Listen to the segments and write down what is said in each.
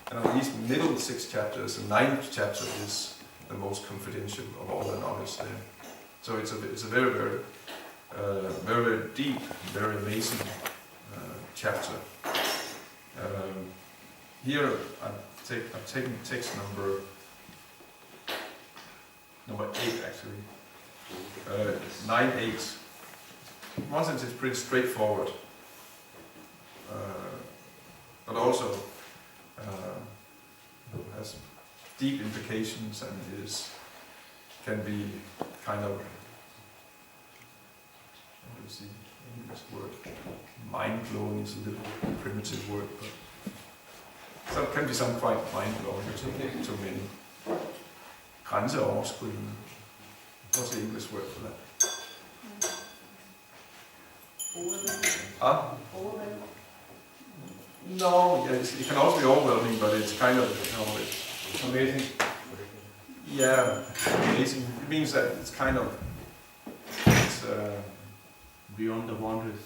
And of these middle 6 chapters, the 9th chapter is the most confidential of all the knowledge there. So it's a very, very, very deep, very amazing chapter. Here I've taken text number 8 actually. 9.8. In one sense it's pretty straightforward, but also has deep implications and can be kind of, let me see, English word, mind-blowing is a little primitive word, but so it can be some quite mind-blowing to many. Grænseoverskridende. What's the English word for that? No, yeah, it can also be overwhelming, but it's kind of, it's amazing. Yeah, amazing. It means that it's kind of, it's beyond the boundaries.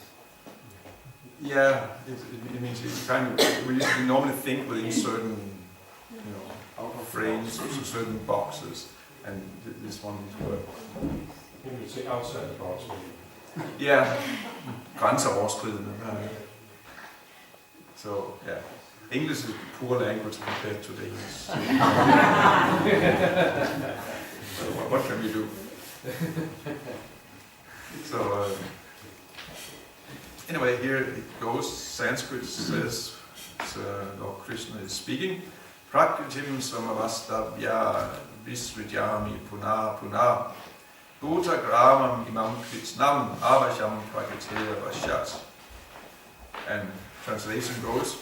Yeah, it means it's kind of, we normally think within certain, frames, certain boxes, and this one is where. You would say outside the box. Yeah, grænseoverskridende. So, yeah, English is a poor language compared to Danish. So what can we do? So, anyway, here it goes. Sanskrit says, Lord Krishna is speaking. Prakritim samavastabhya visvijami punah punah bhuta gramam imam kritsnam avasham prakriteya vashat. And translation goes,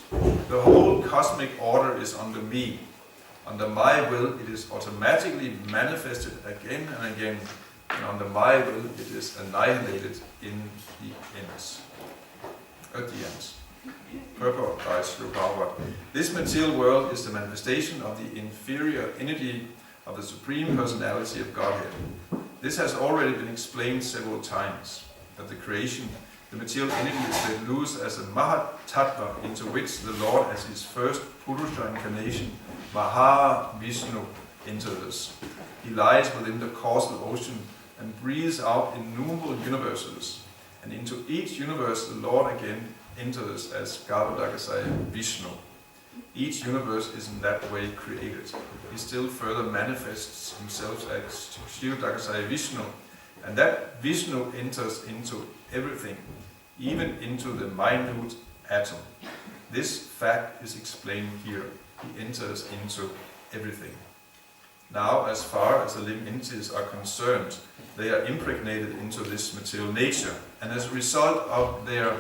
the whole cosmic order is under me. Under my will it is automatically manifested again and again, and under my will it is annihilated in the ends. At the ends. Purport by Sri Bhagavad. This material world is the manifestation of the inferior energy of the Supreme Personality of Godhead. This has already been explained several times, that the creation, the material energy is let loose as a Mahat Tattva, into which the Lord as his first Purusha incarnation, Maha Vishnu, enters. He lies within the causal ocean and breathes out innumerable universes, and into each universe the Lord again enters as Garbhodakasaya Vishnu. Each universe is in that way created. He still further manifests himself as Garbhodakasaya Vishnu, and that Vishnu enters into everything, even into the minute atom. This fact is explained here. He enters into everything. Now, as far as the living entities are concerned, they are impregnated into this material nature, and as a result of their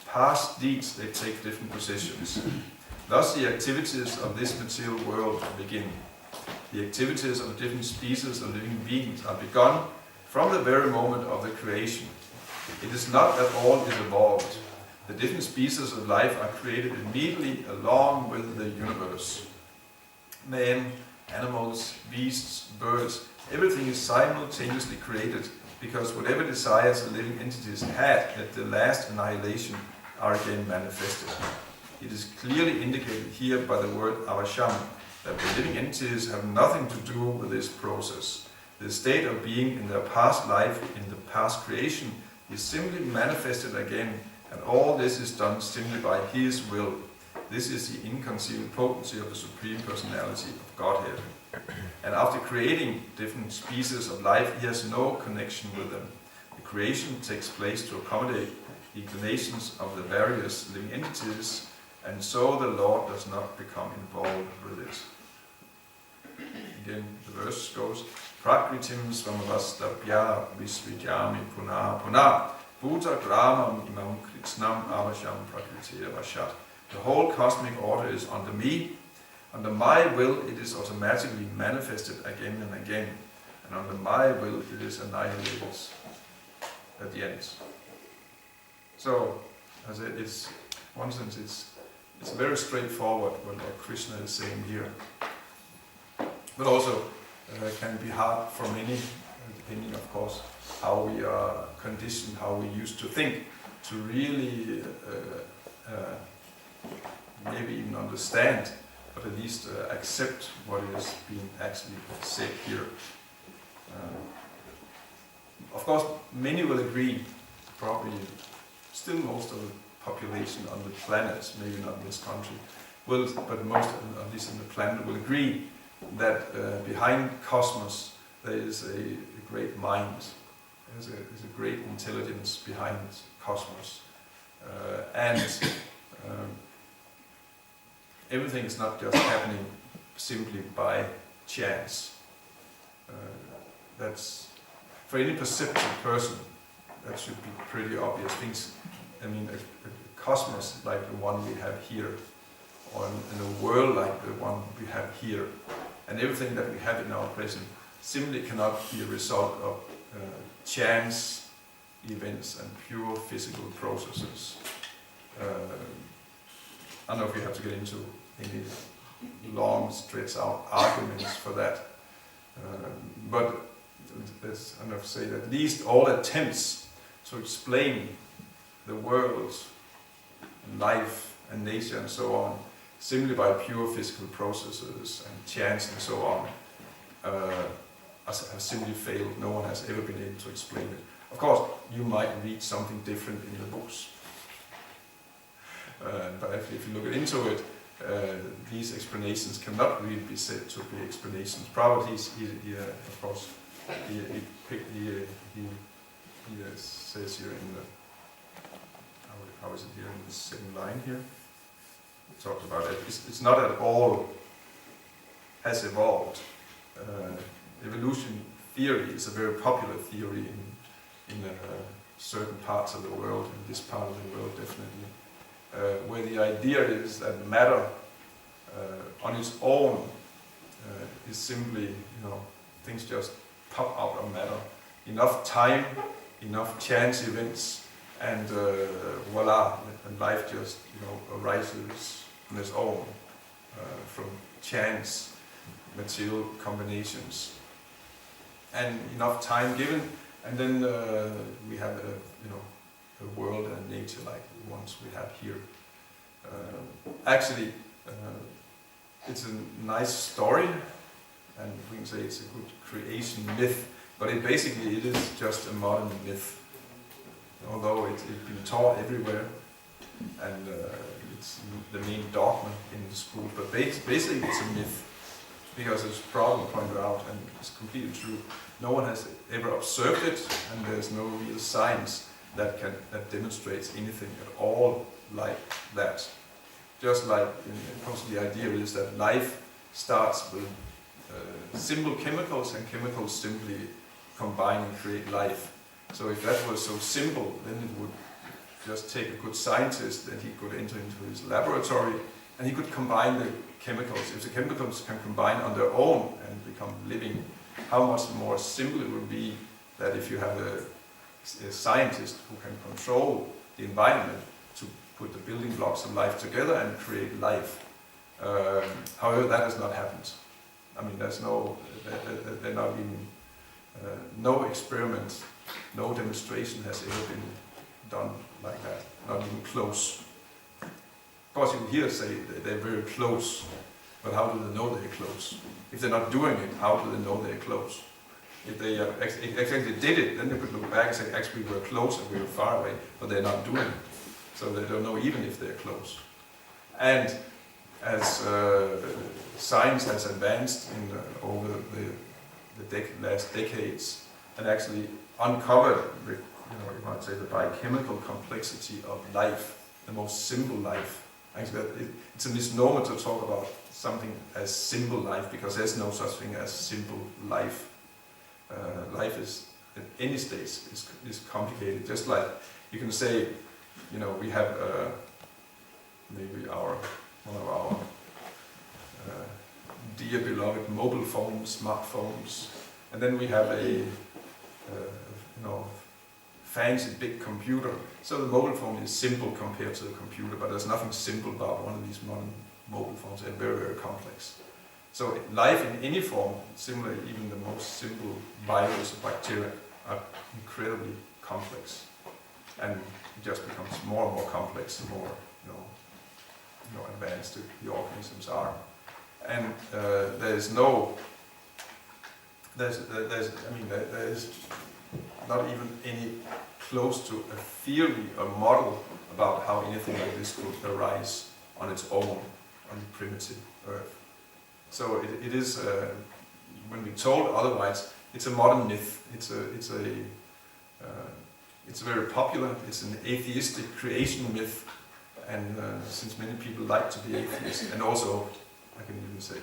past deeds, they take different positions. Thus, the activities of this material world begin. The activities of different species of living beings are begun from the very moment of the creation. It is not that all is evolved. The different species of life are created immediately along with the universe. Men, animals, beasts, birds, everything is simultaneously created, because whatever desires the living entities had at the last annihilation are again manifested. It is clearly indicated here by the word avasham that the living entities have nothing to do with this process. The state of being in their past life, in the past creation, is simply manifested again, and all this is done simply by His will. This is the inconceivable potency of the Supreme Personality of Godhead. And after creating different species of life, He has no connection with them. The creation takes place to accommodate the inclinations of the various living entities, and so the Lord does not become involved with it. Again, the verse goes, Prakritim svamavastabhya visvijami punah punah bhuta gramam imam kritsnam avasham prakriteya vashat. The whole cosmic order is under me. Under my will it is automatically manifested again and again, and under my will it is annihilated at the end. So, as it's one sense, it's very straightforward what Krishna is saying here, but also can be hard for many, depending, of course, how we are conditioned, how we used to think, to really maybe even understand. but at least accept what is being actually said here. Of course, many will agree, probably still most of the population on the planet, maybe not in this country, will, but most, at least on the planet, will agree that behind cosmos there is a great mind, there's a great intelligence behind cosmos. And everything is not just happening simply by chance. That's, for any perceptive person, that should be pretty obvious things. I mean, a cosmos like the one we have here, or in a world like the one we have here, and everything that we have in our present simply cannot be a result of chance events and pure physical processes. I don't know if we have to get into any long, stretched out arguments for that, but let's enough say that at least all attempts to explain the world, and life and nature and so on, simply by pure physical processes and chance and so on, have simply failed. No one has ever been able to explain it. Of course, you might read something different in the books, but if you look into it, these explanations cannot really be said to be explanations. Probably he of course, he says here in the, how is it here in the second line here? He talks about it. It's not at all has evolved. Evolution theory is a very popular theory in certain parts of the world, in this part of the world definitely, where the idea is that matter on its own is simply, things just pop out of matter. Enough time, enough chance events, and voila, and life just arises on its own from chance material combinations, and enough time given, and then we have a world and nature like the ones we have here. Actually, it's a nice story, and we can say it's a good creation myth, but it is just a modern myth, although it's been taught everywhere, and it's the main dogma in the school, but basically it's a myth, because as Problem pointed out, and it's completely true, no one has ever observed it, and there's no real science that demonstrates anything at all like that. Just like the idea is that life starts with simple chemicals, and chemicals simply combine and create life. So if that was so simple, then it would just take a good scientist, and he could enter into his laboratory, and he could combine the chemicals. If the chemicals can combine on their own and become living, how much more simple it would be that if you have a scientist who can control the environment to put the building blocks of life together and create life. However, that has not happened. I mean, there's no experiment, no demonstration has ever been done like that, not even close. Of course, you hear say that they're very close, but how do they know they're close? If they're not doing it, how do they know they're close? If they actually did it, then they could look back and say, actually we were close and we were far away, but they're not doing it. So they don't know even if they're close. And as science has advanced over the last decades, and actually uncovered you might say the biochemical complexity of life, the most simple life. Actually, it's a misnomer to talk about something as simple life, because there's no such thing as simple life. Life is, at any stage, is complicated. Just like you can say, we have maybe one of our dear beloved mobile phones, smartphones, and then we have a fancy big computer. So the mobile phone is simple compared to the computer, but there's nothing simple about one of these modern mobile phones. They're very, very complex. So life in any form, similar, even the most simple virus or bacteria, are incredibly complex, and it just becomes more and more complex the more advanced the organisms are. and there is no, there is not even any close to a theory or model about how anything like this could arise on its own on the primitive Earth. So it is, when we're told otherwise, it's a modern myth. It's very popular. It's an atheistic creation myth, and since many people like to be atheists, and also I can even say,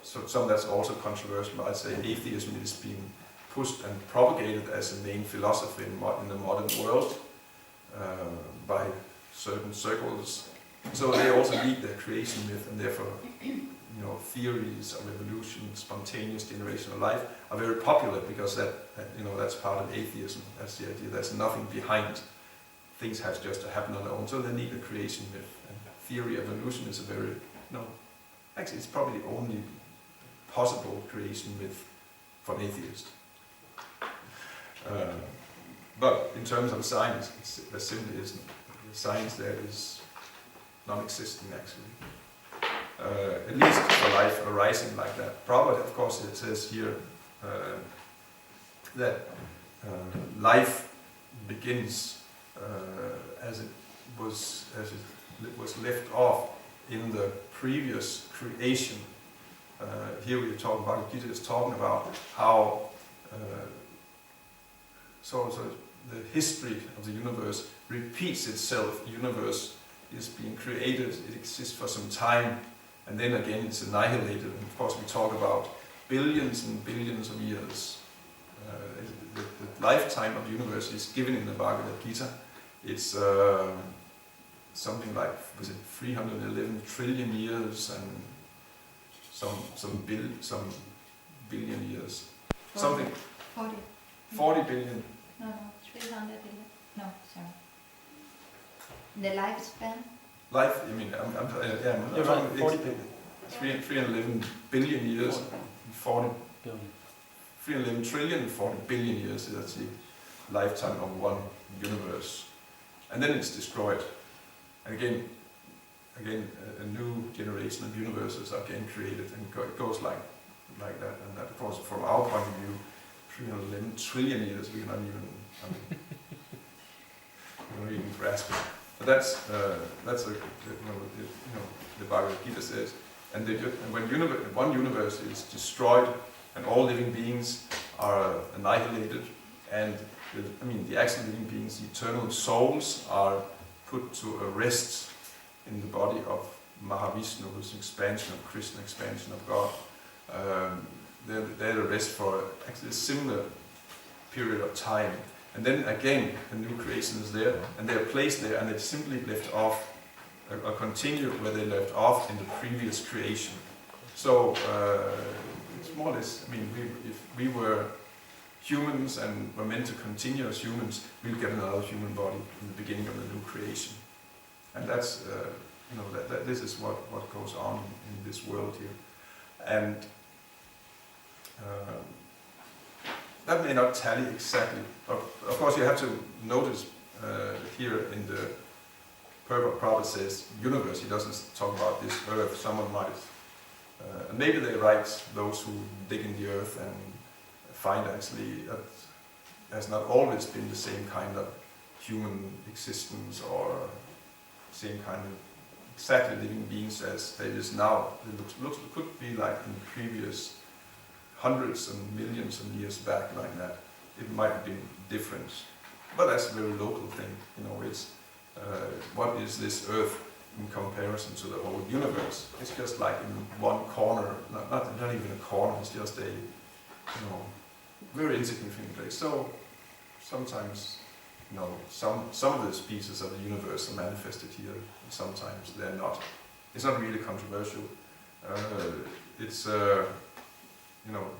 so some that's also controversial. I'd say atheism is being pushed and propagated as a main philosophy in the modern world by certain circles. So they also lead the creation myth, and therefore, theories of evolution, spontaneous generation of life are very popular because that's part of atheism. That's the idea. There's nothing behind. Things have just to happen on their own. So they need a creation myth. And theory of evolution is actually it's probably the only possible creation myth for an atheist. But in terms of science, there simply isn't. The science there is non-existent actually. At least for life arising like that. Probably, of course, it says here that life begins as it was left off in the previous creation. Here we are talking about, Gita is talking about how so the history of the universe repeats itself. The universe is being created, it exists for some time, and then again it's annihilated. And of course we talk about billions and billions of years. The lifetime of the universe is given in the Bhagavad Gita. It's something like, was it 311 trillion years and some billion years. 40 billion. No, 300 billion. No, sorry. The lifespan? Life, I'm You're talking right, 40 billion. 311 billion years, 40 311 trillion and 40 billion years, that's the lifetime of one universe. And then it's destroyed. And again, a new generation of universes are again created, and it goes like that. And that, of course, from our point of view, 311 trillion years, we cannot even, we don't even grasp it. But that's the Bhagavad Gita says. And when one universe is destroyed and all living beings are annihilated, and the actual living beings, the eternal souls, are put to a rest in the body of Mahavishnu, who's an expansion of Krishna, expansion of God. They're at rest for actually a similar period of time. And then again, a new creation is there, and they're placed there, and they're simply left off, or continue where they left off in the previous creation. So it's more or less, if we were humans and were meant to continue as humans, we'll get another human body in the beginning of the new creation. And that's, that this is what goes on in this world here. And that may not tally exactly, but of course you have to notice here in the Prabhupada says universe, he doesn't talk about this earth. Someone might, and maybe they write, those who dig in the earth and find actually that has not always been the same kind of human existence or same kind of exactly living beings as it is now. It could be like in the previous hundreds and millions of years back like that. It might have been different, but that's a very local thing. It's what is this earth in comparison to the whole universe? It's just like in one corner, not even a corner, it's just a very insignificant place. So sometimes some of these pieces of the universe are manifested here, and sometimes they're not. It's not really controversial. It's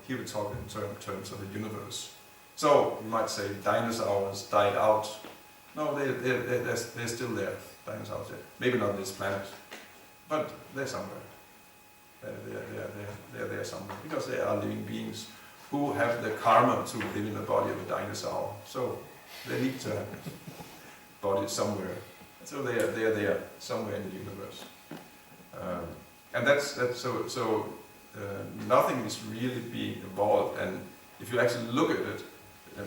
here we talk in terms of the universe. So you might say dinosaurs died out. No, they're still there. Dinosaurs there. Maybe not on this planet, but they're somewhere. They're there somewhere because they are living beings who have the karma to live in the body of a dinosaur. So they need to have a body somewhere. So they're there somewhere in the universe. And that's nothing is really being evolved. And if you actually look at it,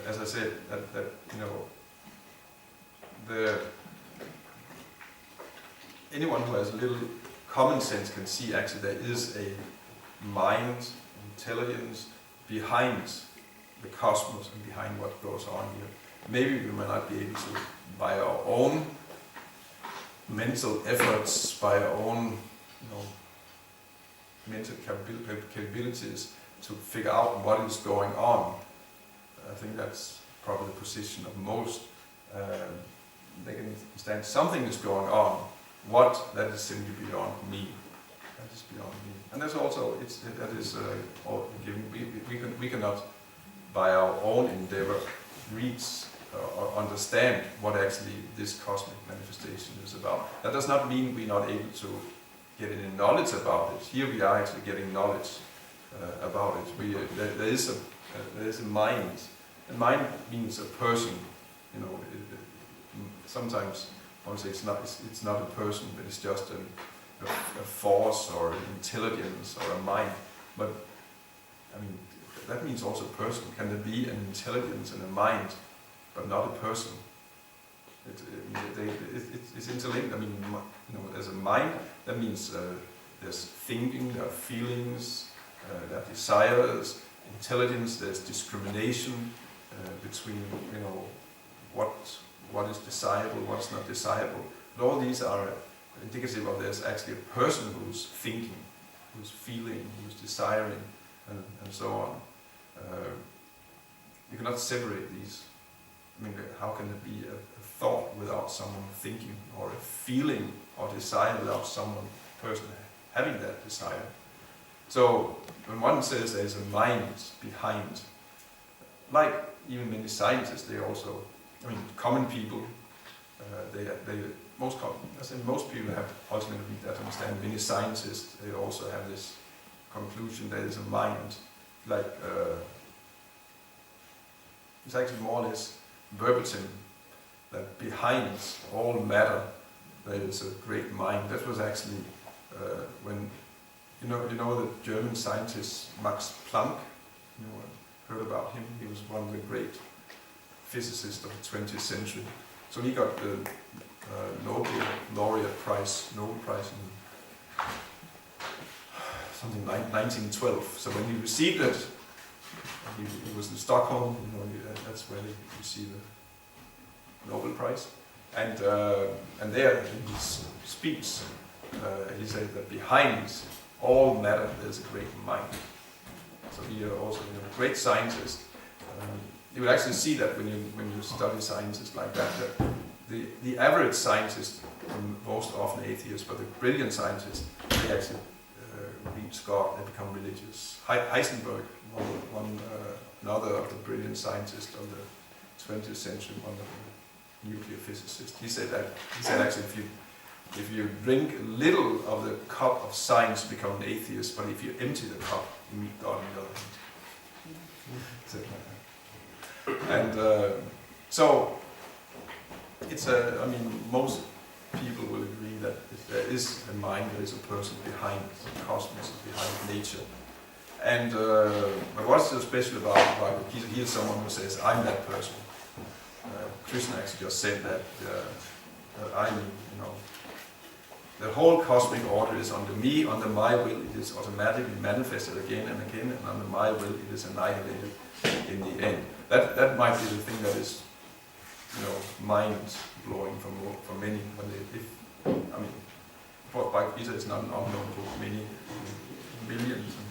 as I said, that you know, anyone who has a little common sense can see actually there is a mind, intelligence behind the cosmos and behind what goes on here. Maybe we may not be able to, by our own mental efforts, by our own, you know, mental capabilities to figure out what is going on. I think that's probably the position of most. They can understand something is going on. What, that is simply beyond me. That is beyond me. And there's also, all given. We cannot, by our own endeavor, reach or understand what actually this cosmic manifestation is about. That does not mean we're not able to get any knowledge about it. Here we are actually getting knowledge about it. There is a mind. And mind means a person. You know, sometimes I would say it's not a person, but it's just a force or an intelligence or a mind. But I mean, that means also a person. Can there be an intelligence and a mind, but not a person? It's interlinked. I mean, you know, there's a mind. That means there's thinking, there are feelings, there are desires, intelligence. There's discrimination between, you know, what is desirable, what's not desirable. But all these are indicative of there's actually a person who's thinking, who's feeling, who's desiring, and so on. You cannot separate these. I mean, how can it be a thought without someone thinking, or a feeling or desire without someone, person having that desire? So when one says there's a mind behind, like even many scientists, they also, I mean, common people, most people have ultimately that understand. Many scientists, they also have this conclusion there is a mind, like it's actually more or less verbatim that behind all matter there is a great mind. That was actually when you know the German scientist Max Planck. You know, heard about him. He was one of the great physicists of the 20th century. So he got the Nobel Laureate Prize, Nobel Prize in something like 1912. So when he received it, he was in Stockholm. You know, that's where you see the Nobel Prize. And there in his speech, he said that behind all matter there's a great mind. So he also, you know, a great scientist. You will actually see that when you study scientists like that the average scientist, most often atheists, but the brilliant scientists, they actually reach God, they become religious. Heisenberg, another of the brilliant scientists of the 20th century, one of the nuclear physicists, he said actually if you drink a little of the cup of science, you become an atheist, but if you empty the cup, you meet God on the other hand. And so it's I mean, most people will agree that if there is a mind, there is a person behind the cosmos, behind nature. And but what's so special about it? Here's someone who says, I'm that person. Krishna actually just said that I'm, you know, the whole cosmic order is under me, under my will it is automatically manifested again and again, and under my will it is annihilated in the end. That might be the thing that is, you know, mind-blowing for many. But I mean, for Bhagavad Gita is not an unknown book. Many millions and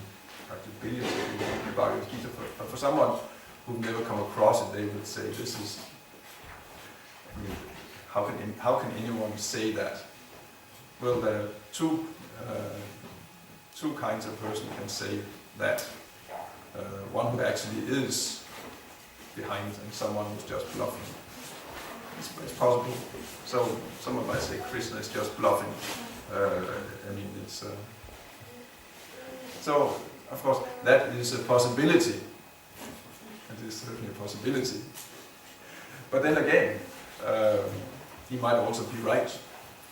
actually billions of people read Bhagavad Gita. But for someone who've never come across it, they would say, this is, I mean, how can anyone say that? Well, there are two kinds of person can say that. One who actually is behind and someone who's just bluffing. It's possible. So someone might say Krishna is just bluffing. I mean, it's so of course that is a possibility. It is certainly a possibility. But then again, he might also be right.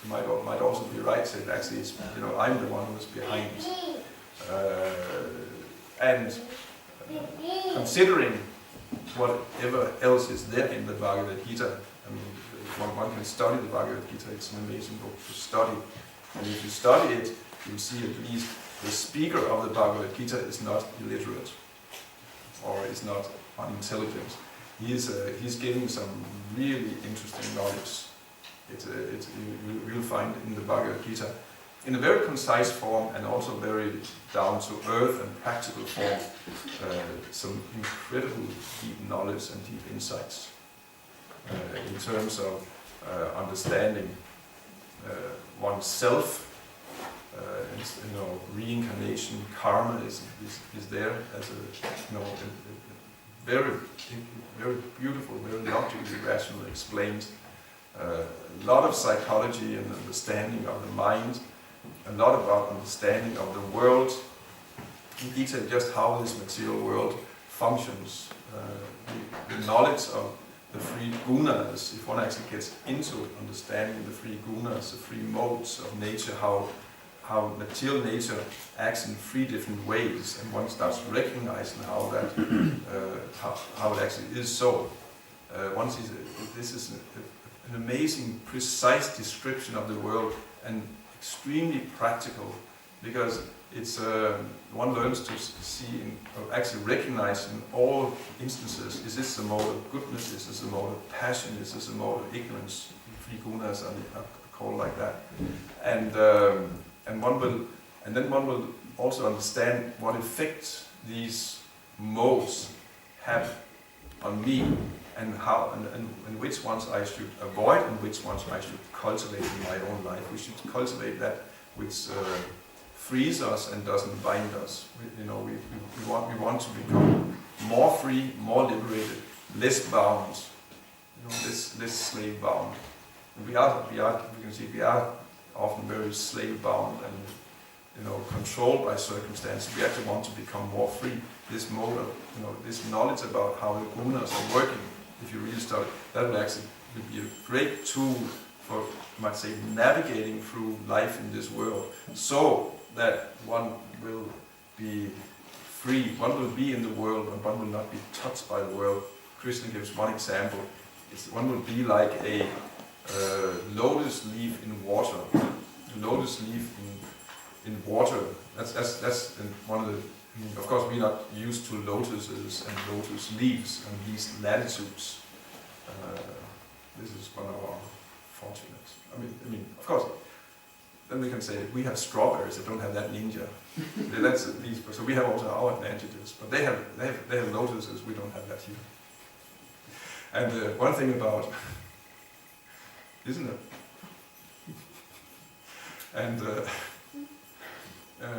might also be right. So actually, it's, I'm the one who's behind it. And considering whatever else is there in the Bhagavad Gita, I mean, if one can study the Bhagavad Gita, it's an amazing book to study. And if you study it, you'll see at least the speaker of the Bhagavad Gita is not illiterate or is not unintelligent. He's giving some really interesting knowledge. You'll find in the Bhagavad Gita in a very concise form and also very down to earth and practical form, some incredible deep knowledge and deep insights in terms of understanding oneself. Reincarnation, karma is there as a very beautiful, very logically rational explained. A lot of psychology and understanding of the mind, a lot about understanding of the world, in detail just how this material world functions, the knowledge of the three gunas. If one actually gets into understanding the three gunas, the three modes of nature, how material nature acts in three different ways, and one starts recognizing how that how it actually is so. One sees this is an amazing, precise description of the world, and extremely practical, because it's one learns to see, actually recognize in all instances: is this a mode of goodness? Is this a mode of passion? Is this a mode of ignorance? Three gunas are called like that, and then one will also understand what effect these modes have on me, and how and which ones I should avoid and which ones I should cultivate in my own life. We should cultivate that which frees us and doesn't bind us. We want to become more free, more liberated, less bound, less slave bound. And we can see we are often very slave bound and controlled by circumstances. We actually want to become more free. This mode of this knowledge about how the gunas are working, if you really study, that will actually be a great tool for, you might say, navigating through life in this world, so that one will be free, one will be in the world, and one will not be touched by the world. Krishna gives one example. One will be like a lotus leaf in water. A lotus leaf in water. That's one of the. Of course, we're not used to lotuses and lotus leaves and these latitudes. This is one of our fortunates. I mean, of course. Then we can say we have strawberries that don't have that ninja. That's at least. So we have also our advantages, but they have lotuses. We don't have that here. And one thing about, isn't it? And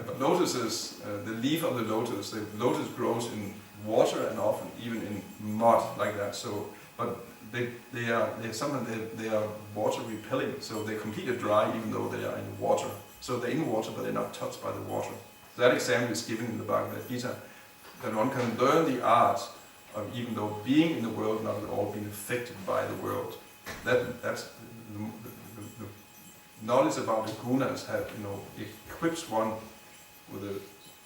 but lotuses, the leaf of the lotus grows in water and often even in mud like that. So, but they are water repelling. So they completely dry even though they are in water. So they're in water, but they're not touched by the water. So that example is given in the Bhagavad Gita, that one can learn the art of, even though being in the world, not at all being affected by the world. That's the knowledge about the gunas equips one with a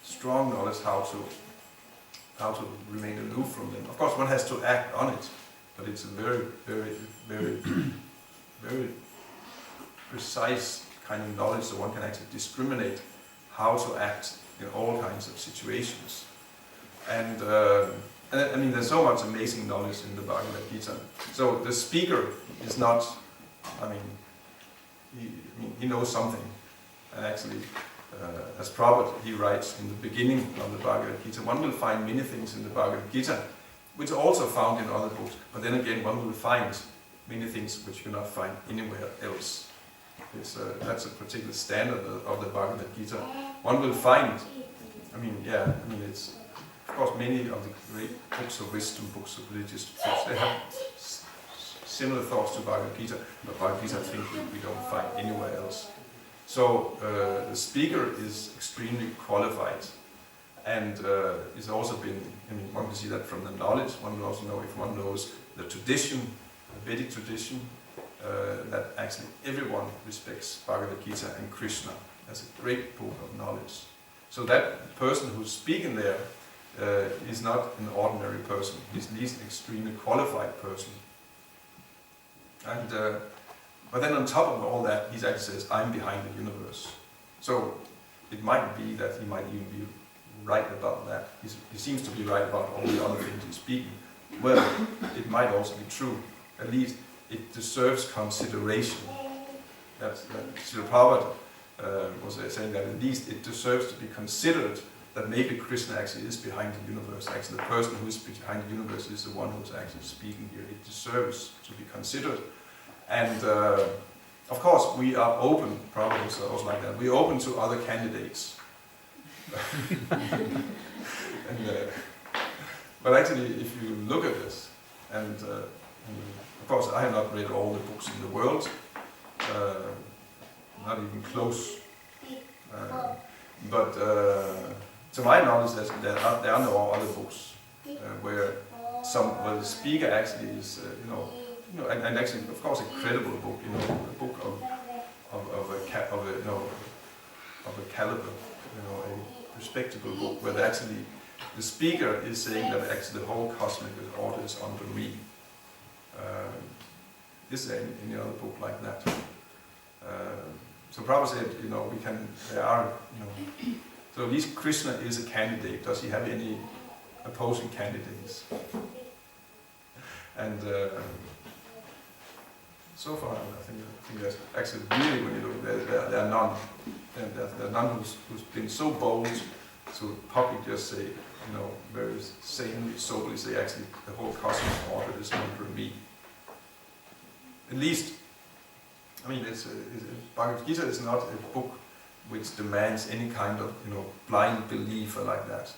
strong knowledge how to remain aloof from them. Of course, one has to act on it, but it's a very, very, very, very precise kind of knowledge, so one can actually discriminate how to act in all kinds of situations. And I mean, there's so much amazing knowledge in the Bhagavad Gita. So the speaker is not, he knows something. And actually, as Prabhupada, he writes in the beginning of the Bhagavad Gita, one will find many things in the Bhagavad Gita, which are also found in other books. But then again, one will find many things which you cannot find anywhere else. That's a particular standard of the Bhagavad Gita. One will find, it's, of course, many of the great books of wisdom, books of religious books, they have similar thoughts to Bhagavad Gita, but Bhagavad Gita I think we don't find anywhere else. So the speaker is extremely qualified, and it's also been, one can see that from the knowledge. One will also know if one knows the tradition, the Vedic tradition, that actually everyone respects Bhagavad Gita and Krishna as a great book of knowledge. So that person who's speaking there is not an ordinary person. He's at least an extremely qualified person. And but then on top of all that, he actually says, "I'm behind the universe." So it might be that he might even be right about that. He seems to be right about all the other things he's speaking. Well, it might also be true. At least it deserves consideration. That Srila Prabhupada was saying that at least it deserves to be considered that maybe Krishna actually is behind the universe. Actually, the person who is behind the universe is the one who's actually speaking here. It deserves to be considered. And of course, we are open, Prabhupada was also like that, we're open to other candidates. And, but actually, if you look at this, and of course I have not read all the books in the world, not even close, but to my knowledge there are no other books where the speaker actually is, and actually, of course, a credible book, a book of a caliber, a respectable book, where actually the speaker is saying that actually the whole cosmic order is under me. Is there any other book like that? So Prabhupada said, so at least Krishna is a candidate. Does he have any opposing candidates? And so far, I think that's actually really, when you look, there are none. There are none who's been so bold to publicly just say, very sanely, soberly say, actually, the whole cosmic order is under me. At least, Bhagavad Gita is not a book which demands any kind of, blind belief or like that.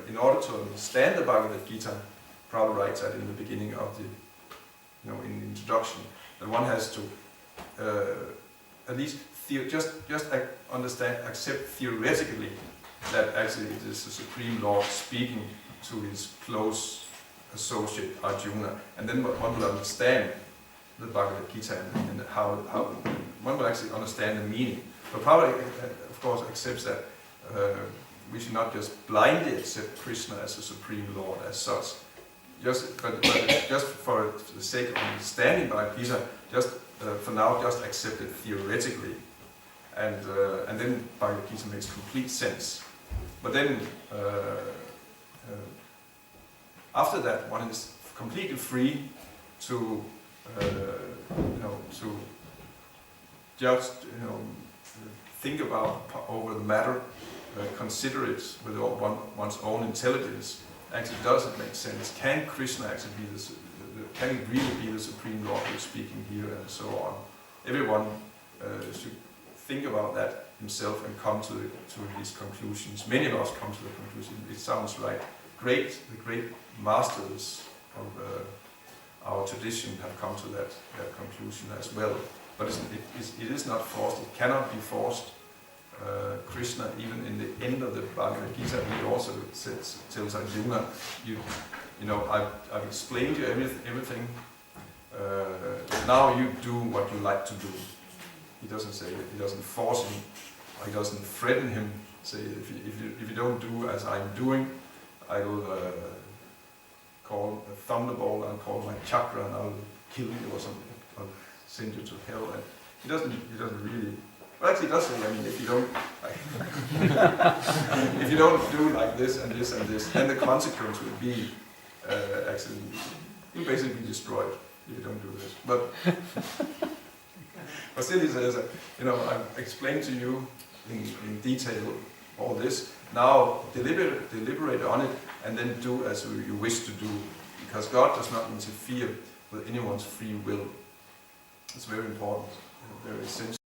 In order to understand the Bhagavad Gita, Prabhupada writes that in the beginning of the, in the introduction, that one has to at least just understand, accept theoretically that actually it is the Supreme Lord speaking to his close associate Arjuna, and then one will understand the Bhagavad Gita and how one will actually understand the meaning. But Prabhupada, of course, accepts that we should not just blindly accept Krishna as the Supreme Lord as such, but just for the sake of understanding Bhagavad Gita, just for now, just accept it theoretically, and then Bhagavad Gita makes complete sense. But then, after that, one is completely free to, to just, think over the matter, consider it with one's own intelligence. Actually, does it make sense? Can Krishna actually be can he really be the Supreme Lord who's speaking here, and so on? Everyone should think about that himself and come to these conclusions. Many of us come to the conclusion. It sounds like the great masters of our tradition have come to that conclusion as well. But it is not forced. It cannot be forced. Krishna, even in the end of the Bhagavad Gita, he also tells Arjuna, I've explained to you everything. Now you do what you like to do. He doesn't say it. He doesn't force him. He doesn't threaten him. Say, if you don't do as I'm doing, I will call a thunderbolt and call my chakra and I'll kill you or something. I'll send you to hell. And he doesn't really. Well, actually, he does say. If you don't do like this and this and this, then the consequence would be actually you'll basically be destroyed if you don't do this. But still, he says, I've explained to you in detail all this. Now deliberate on it, and then do as you wish to do, because God does not interfere with anyone's free will. It's very important, very essential.